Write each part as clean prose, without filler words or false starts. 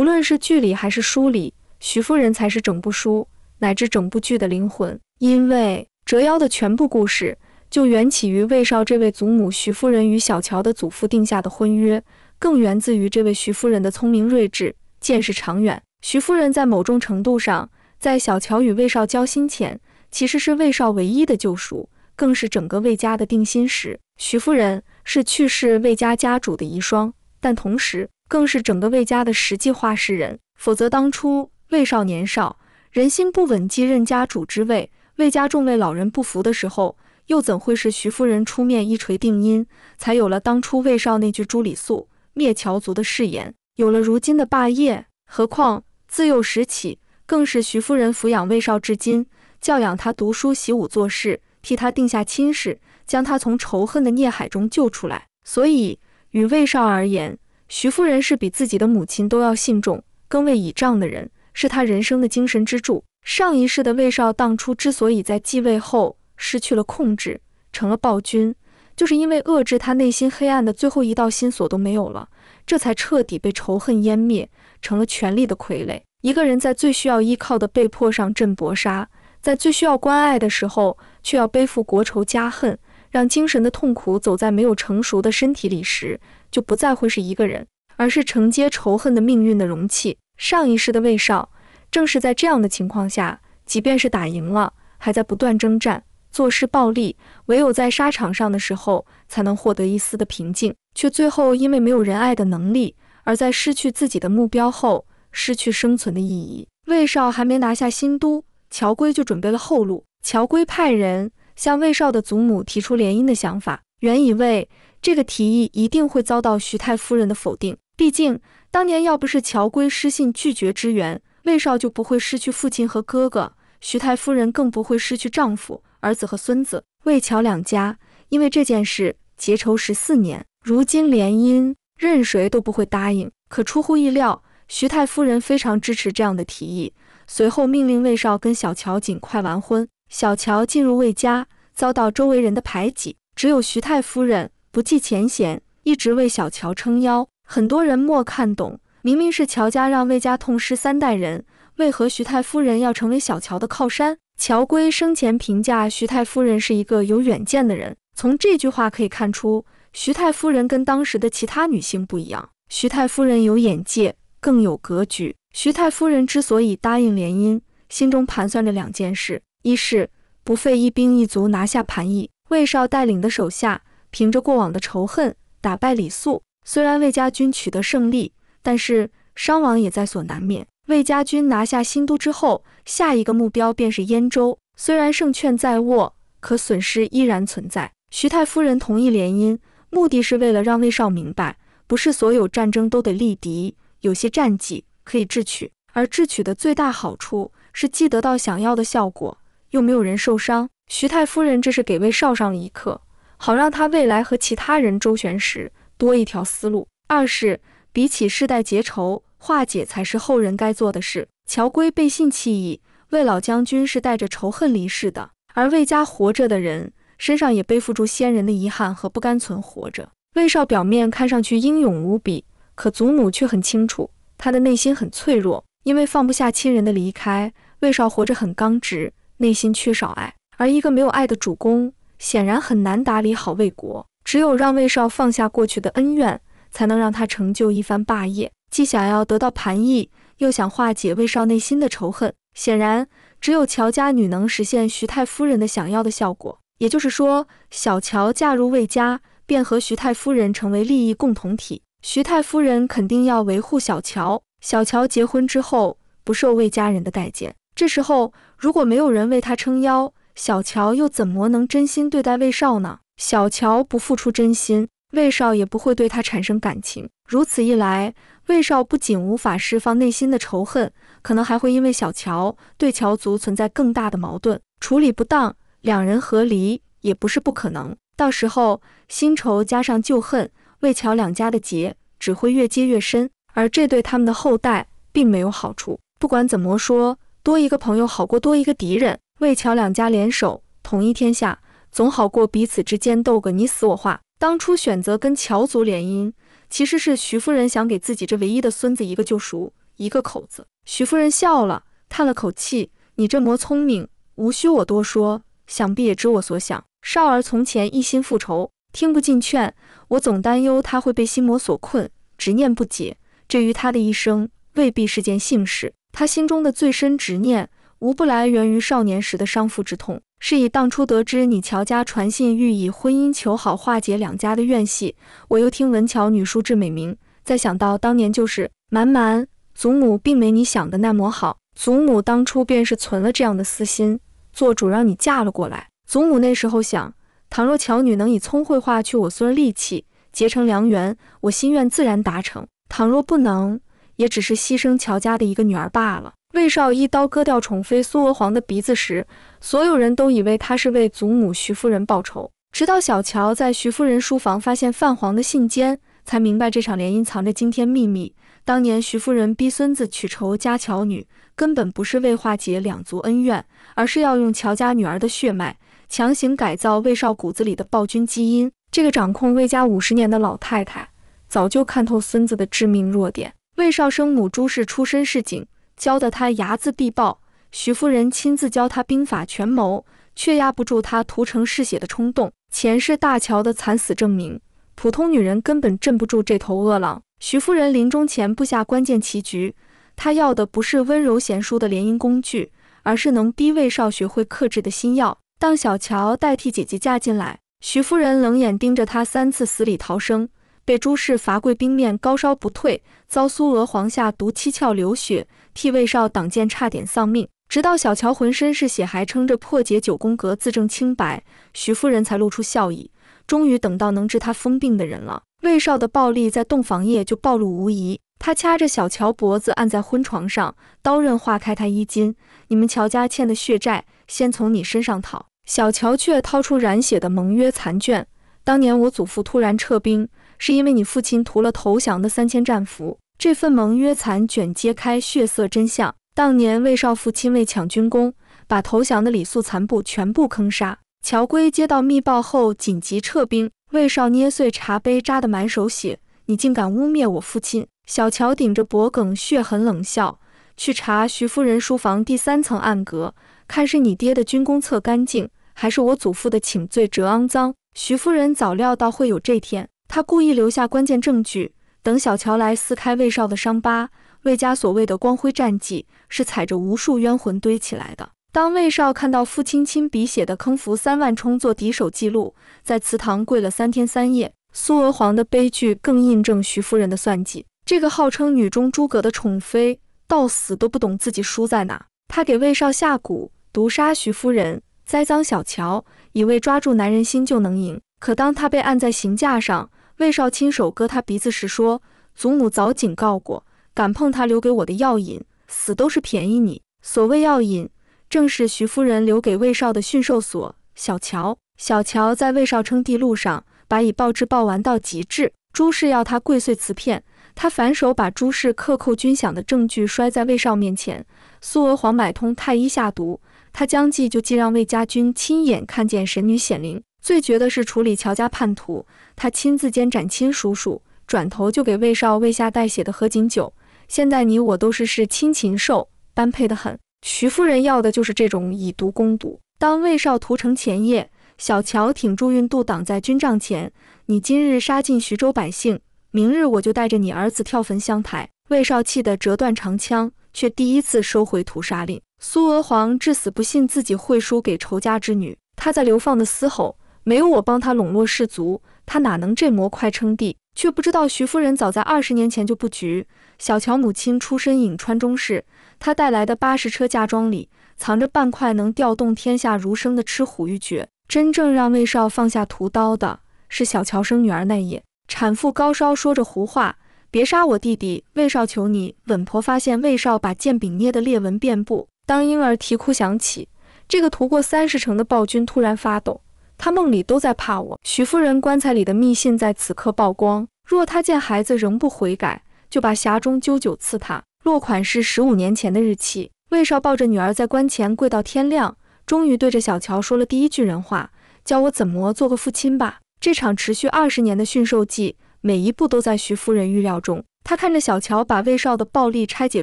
无论是剧里还是书里，徐夫人才是整部书乃至整部剧的灵魂。因为折腰的全部故事就缘起于魏少这位祖母徐夫人与小乔的祖父定下的婚约，更源自于这位徐夫人的聪明睿智，见识长远。徐夫人在某种程度上，在小乔与魏少交心前，其实是魏少唯一的救赎，更是整个魏家的定心石。徐夫人是去世魏家家主的遗孀，但同时更是整个魏家的实际话事人。否则当初魏少年少，人心不稳，继任家主之位，魏家众位老人不服的时候，又怎会是徐夫人出面一锤定音，才有了当初魏少那句朱李肃灭乔族的誓言，有了如今的霸业。何况自幼时起，更是徐夫人抚养魏少至今，教养他读书习武做事，替他定下亲事，将他从仇恨的孽海中救出来。所以与魏少而言，徐夫人是比自己的母亲都要信重更为倚仗的人，是他人生的精神支柱。上一世的魏少当初之所以在继位后失去了控制，成了暴君，就是因为遏制他内心黑暗的最后一道心锁都没有了，这才彻底被仇恨湮灭，成了权力的傀儡。一个人在最需要依靠的被迫上阵搏杀，在最需要关爱的时候却要背负国仇家恨，让精神的痛苦走在没有成熟的身体里时，就不再会是一个人，而是承接仇恨的命运的容器。上一世的魏少正是在这样的情况下，即便是打赢了，还在不断征战，做事暴力，唯有在沙场上的时候才能获得一丝的平静，却最后因为没有仁爱的能力，而在失去自己的目标后失去生存的意义。魏少还没拿下新都，乔归就准备了后路。乔归派人向魏少的祖母提出联姻的想法，原以为这个提议一定会遭到徐太夫人的否定，毕竟当年要不是乔归失信拒绝支援，魏少就不会失去父亲和哥哥，徐太夫人更不会失去丈夫、儿子和孙子。魏乔两家因为这件事结仇14年，如今联姻任谁都不会答应。可出乎意料，徐太夫人非常支持这样的提议，随后命令魏少跟小乔尽快完婚。小乔进入魏家，遭到周围人的排挤，只有徐太夫人不计前嫌，一直为小乔撑腰。很多人莫看懂，明明是乔家让魏家痛失3代人，为何徐太夫人要成为小乔的靠山？乔归生前评价徐太夫人是一个有远见的人，从这句话可以看出，徐太夫人跟当时的其他女性不一样，徐太夫人有眼界，更有格局。徐太夫人之所以答应联姻，心中盘算着2件事，一是不费一兵一卒拿下盘邑，魏少带领的手下凭着过往的仇恨打败李肃，虽然魏家军取得胜利，但是伤亡也在所难免。魏家军拿下新都之后，下一个目标便是燕州，虽然胜券在握，可损失依然存在。徐太夫人同意联姻，目的是为了让魏少明白，不是所有战争都得力敌，有些战绩可以智取，而智取的最大好处是既得到想要的效果，又没有人受伤。徐太夫人这是给魏少上了一课，好让他未来和其他人周旋时多一条思路。二是比起世代结仇，化解才是后人该做的事。乔归背信弃义，魏老将军是带着仇恨离世的，而魏家活着的人身上也背负住先人的遗憾和不甘存活着。魏少表面看上去英勇无比，可祖母却很清楚，他的内心很脆弱，因为放不下亲人的离开，魏少活着很刚直，内心缺少爱。而一个没有爱的主公，显然很难打理好魏国。只有让魏少放下过去的恩怨，才能让他成就一番霸业。既想要得到盘邑，又想化解魏少内心的仇恨。显然，只有乔家女能实现徐太夫人的想要的效果。也就是说，小乔嫁入魏家，便和徐太夫人成为利益共同体。徐太夫人肯定要维护小乔，小乔结婚之后不受魏家人的待见。这时候，如果没有人为他撑腰，小乔又怎么能真心对待魏少呢？小乔不付出真心，魏少也不会对他产生感情。如此一来，魏少不仅无法释放内心的仇恨，可能还会因为小乔对乔族存在更大的矛盾，处理不当，两人和离也不是不可能。到时候新仇加上旧恨，魏乔两家的结只会越结越深，而这对他们的后代并没有好处。不管怎么说，多一个朋友好过多一个敌人。魏乔两家联手统一天下，总好过彼此之间斗个你死我活。当初选择跟乔族联姻，其实是徐夫人想给自己这唯一的孙子一个救赎，一个口子。徐夫人笑了，叹了口气，你这么聪明，无需我多说，想必也知我所想。少儿从前一心复仇，听不进劝，我总担忧他会被心魔所困，执念不解，这于他的一生未必是件幸事。他心中的最深执念，无不来源于少年时的伤父之痛，是以当初得知你乔家传信欲以婚姻求好，化解两家的怨隙，我又听闻乔女书至美名，再想到当年就是瞒，祖母并没你想的那么好，祖母当初便是存了这样的私心，做主让你嫁了过来。祖母那时候想，倘若乔女能以聪慧化去我孙儿戾气，结成良缘，我心愿自然达成；倘若不能，也只是牺牲乔家的一个女儿罢了。魏少一刀割掉宠妃苏娥皇的鼻子时，所有人都以为他是为祖母徐夫人报仇，直到小乔在徐夫人书房发现泛黄的信笺，才明白这场联姻藏着惊天秘密。当年徐夫人逼孙子娶仇家乔女，根本不是为化解两族恩怨，而是要用乔家女儿的血脉强行改造魏少骨子里的暴君基因。这个掌控魏家50年的老太太，早就看透孙子的致命弱点。魏少生母朱氏出身市井，教得他睚眦必报，徐夫人亲自教他兵法权谋，却压不住他屠城嗜血的冲动。前世大乔的惨死证明，普通女人根本镇不住这头恶狼。徐夫人临终前布下关键棋局，她要的不是温柔贤淑的联姻工具，而是能逼魏少学会克制的心药。当小乔代替姐姐嫁进来，徐夫人冷眼盯着她3次死里逃生，被朱氏罚跪冰面高烧不退，遭苏娥皇下毒七窍流血，替魏少挡箭差点丧命。直到小乔浑身是血还撑着破解9宫格自证清白，徐夫人才露出笑意，终于等到能治他疯病的人了。魏少的暴力在洞房夜就暴露无遗，他掐着小乔脖子按在婚床上，刀刃划开他衣襟，你们乔家欠的血债，先从你身上讨。小乔却掏出染血的盟约残卷，当年我祖父突然撤兵，是因为你父亲屠了投降的3000战俘。这份盟约残卷揭开血色真相，当年魏少父亲为抢军功，把投降的李肃残部全部坑杀。乔归接到密报后紧急撤兵，魏少捏碎茶杯扎得满手血，你竟敢污蔑我父亲！小乔顶着脖梗血痕冷笑，去查徐夫人书房第3层暗格，看是你爹的军功册干净，还是我祖父的请罪折肮脏。徐夫人早料到会有这天，她故意留下关键证据，等小乔来撕开魏少的伤疤。魏家所谓的光辉战绩，是踩着无数冤魂堆起来的。当魏少看到父亲亲笔写的坑俘3万充作敌手记录，在祠堂跪了3天3夜，苏娥皇的悲剧更印证徐夫人的算计。这个号称女中诸葛的宠妃，到死都不懂自己输在哪。她给魏少下蛊，毒杀徐夫人，栽赃小乔，以为抓住男人心就能赢。可当他被按在刑架上，魏少亲手割他鼻子时说，祖母早警告过，敢碰他留给我的药引，死都是便宜你。所谓药引，正是徐夫人留给魏少的驯兽所。小乔在魏少称帝路上，把以暴制暴玩到极致。朱氏要他跪碎瓷片，他反手把朱氏克扣军饷的证据摔在魏少面前。苏娥皇买通太医下毒，他将计就计让魏家军亲眼看见神女显灵。最绝的是处理乔家叛徒，他亲自监斩亲叔叔，转头就给魏少喂下带血的合卺酒。现在你我都是亲禽兽，般配得很。徐夫人要的就是这种以毒攻毒。当魏少屠城前夜，小乔挺住孕肚挡在军帐前，你今日杀尽徐州百姓，明日我就带着你儿子跳焚香台。魏少气得折断长枪，却第一次收回屠杀令。苏娥皇至死不信自己会输给仇家之女，他在流放的嘶吼，没有我帮他笼络士卒，他哪能这么快称帝？却不知道徐夫人早在20年前就布局。小乔母亲出身颍川中氏，她带来的80车嫁妆里藏着半块能调动天下儒生的吃虎玉诀。真正让魏少放下屠刀的是小乔生女儿那夜，产妇高烧说着胡话，别杀我弟弟，魏少求你。稳婆发现魏少把剑柄捏得裂纹遍布。当婴儿啼哭响起，这个屠过30城的暴君突然发抖，他梦里都在怕我。徐夫人棺材里的密信在此刻曝光，若他见孩子仍不悔改，就把匣中揪9刺他。落款是15年前的日期。魏少抱着女儿在棺前跪到天亮，终于对着小乔说了第一句人话，教我怎么做个父亲吧。这场持续20年的驯兽记，每一步都在徐夫人预料中。他看着小乔把魏少的暴力拆解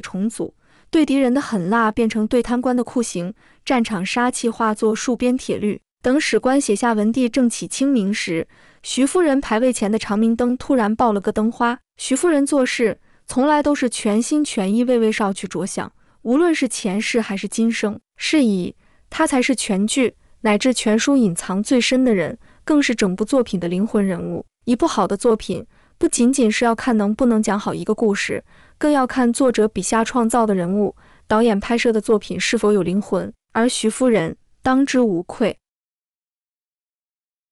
重组，对敌人的狠辣变成对贪官的酷刑，战场杀气化作数边铁律。等史官写下文帝正起清明时，徐夫人牌位前的长明灯突然爆了个灯花。徐夫人做事从来都是全心全意为魏少去着想，无论是前世还是今生，是以她才是全剧乃至全书隐藏最深的人，更是整部作品的灵魂人物。一部好的作品不仅仅是要看能不能讲好一个故事，更要看作者笔下创造的人物，导演拍摄的作品是否有灵魂，而徐夫人当之无愧。